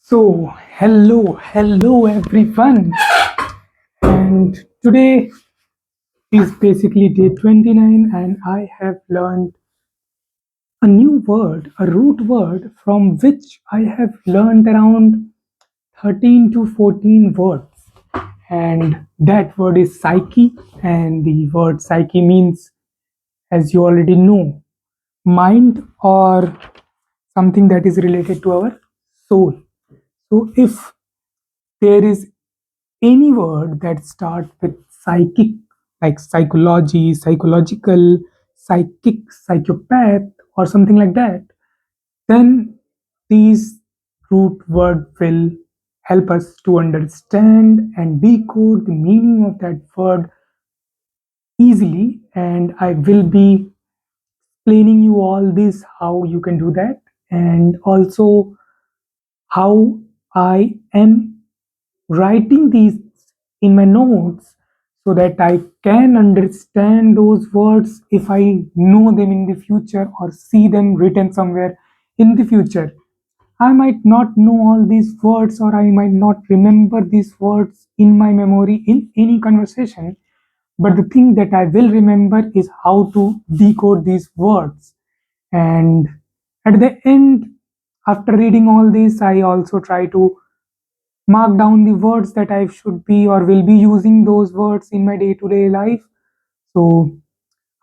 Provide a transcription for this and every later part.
So, hello everyone. And today is basically day 29, and I have learned a new word, a root word from which I have learned around 13 to 14 words. And that word is psyche, and the word psyche means, as you already know, mind or something that is related to our soul. So, if there is any word that starts with psychic, like psychology, psychological, psychic, psychopath, or something like that, then these root word will help us to understand and decode the meaning of that word easily. And I will be explaining you all this, how you can do that, and also how I am writing these in my notes so that I can understand those words if I know them in the future or see them written somewhere in the future. I might not know all these words, or I might not remember these words in my memory in any conversation, but the thing that I will remember is how to decode these words. And at the end, after reading all this, I also try to mark down the words that I should be or will be using those words in my day-to-day life. So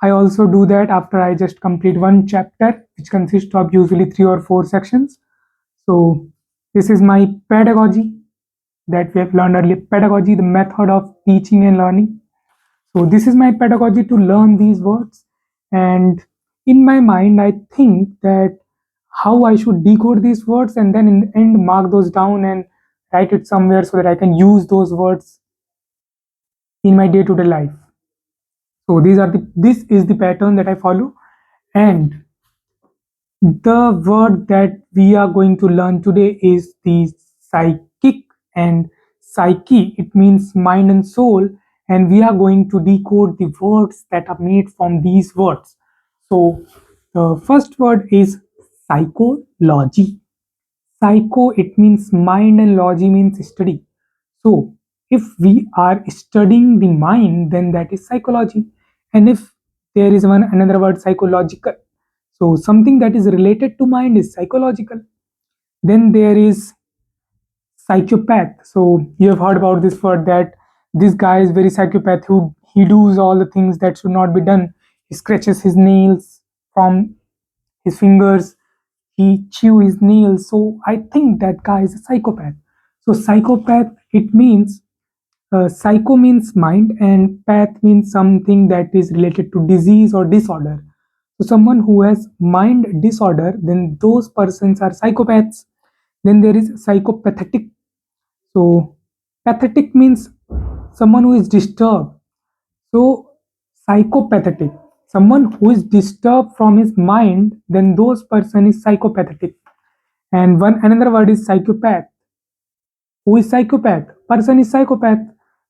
I also do that after I just complete one chapter, which consists of usually 3 or 4 sections. So this is my pedagogy that we have learned earlier. Pedagogy, the method of teaching and learning. So this is my pedagogy to learn these words. And in my mind, I think that how I should decode these words and then in the end mark those down and write it somewhere so that I can use those words in my day-to-day life. So this is the pattern that I follow. And the word that we are going to learn today is the psychic and psyche. It means mind and soul, and we are going to decode the words that are made from these words. So the first word is psychology. Psycho, it means mind, and logy means study. So if we are studying the mind, then that is psychology. And if there is one another word, psychological, so something that is related to mind is psychological. Then there is psychopath. So you have heard about this word, that this guy is very psychopath, who he does all the things that should not be done. He scratches his nails from his fingers, he chew his nails. So I think that guy is a psychopath. So psychopath, it means psycho means mind, and path means something that is related to disease or disorder. So someone who has mind disorder, then those persons are psychopaths. Then there is psychopathetic. So pathetic means someone who is disturbed. So psychopathetic, someone who is disturbed from his mind, then those person is psychopathetic. And one another word is psychopath. Who is psychopath? Person is psychopath.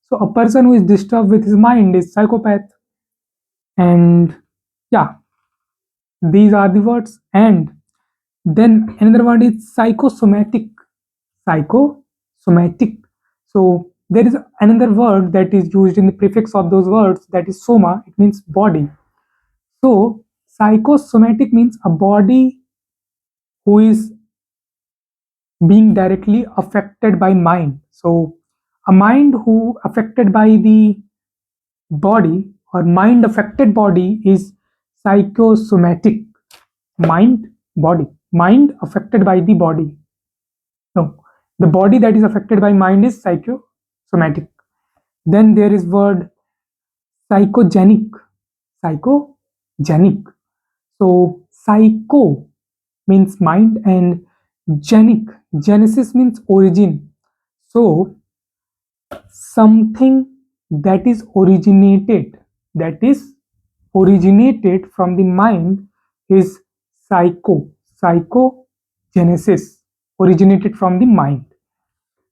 So a person who is disturbed with his mind is psychopath. And yeah, these are the words. And then another word is psychosomatic. Psychosomatic. So there is another word that is used in the prefix of those words, that is soma. It means body. So psychosomatic means a body who is being directly affected by mind. So a mind who affected by the body, or mind affected body, is psychosomatic. Mind, body, mind affected by the body. No, the body that is affected by mind is psychosomatic. Then there is word psychogenic. Psychogenic. So psycho means mind, and genic, genesis means origin. So something that is originated from the mind is psychogenesis, originated from the mind.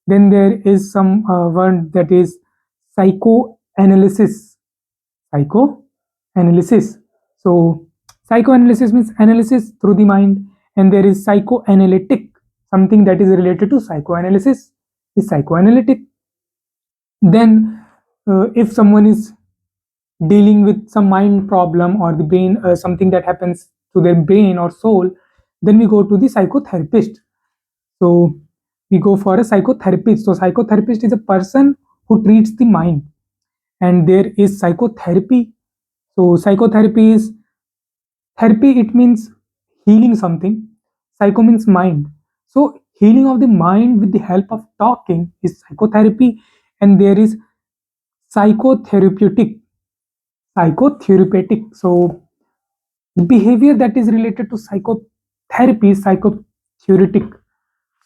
Then there is some word that is psychoanalysis. Psychoanalysis. So psychoanalysis means analysis through the mind, and there is psychoanalytic. something that is related to psychoanalysis is psychoanalytic. Then if someone is dealing with some mind problem or the brain, something that happens to their brain or soul, then we go to the psychotherapist. So we go for a psychotherapist. So psychotherapist is a person who treats the mind. And there is psychotherapy. So psychotherapy is therapy, it means healing something. Psycho means mind. So healing of the mind with the help of talking is psychotherapy. And there is psychotherapeutic. Psychotherapeutic. So behavior that is related to psychotherapy is psychotherapeutic.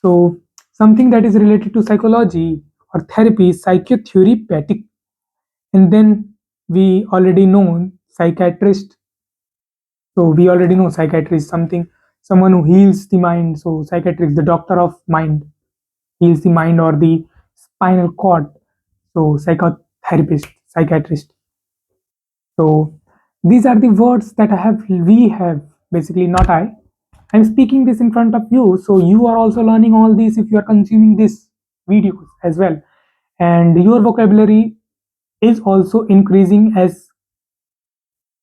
So something that is related to psychology or therapy is psychotherapeutic. And then we already know psychiatrist. So we already know psychiatrist is something, someone who heals the mind. So psychiatrist, the doctor of mind, heals the mind or the spinal cord. So psychotherapist, psychiatrist. So these are the words that we have, basically not I. I'm speaking this in front of you, so you are also learning all this if you are consuming this videos as well. And your vocabulary is also increasing, as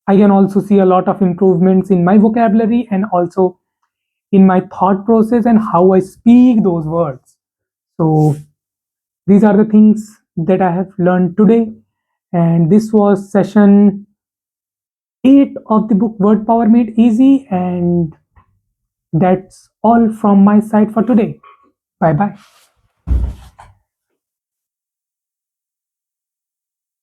I can also see a lot of improvements in my vocabulary and also in my thought process and how I speak those words. So these are the things that I have learned today. And this was session 8 of the book Word Power Made Easy. And that's all from my side for today. Bye bye.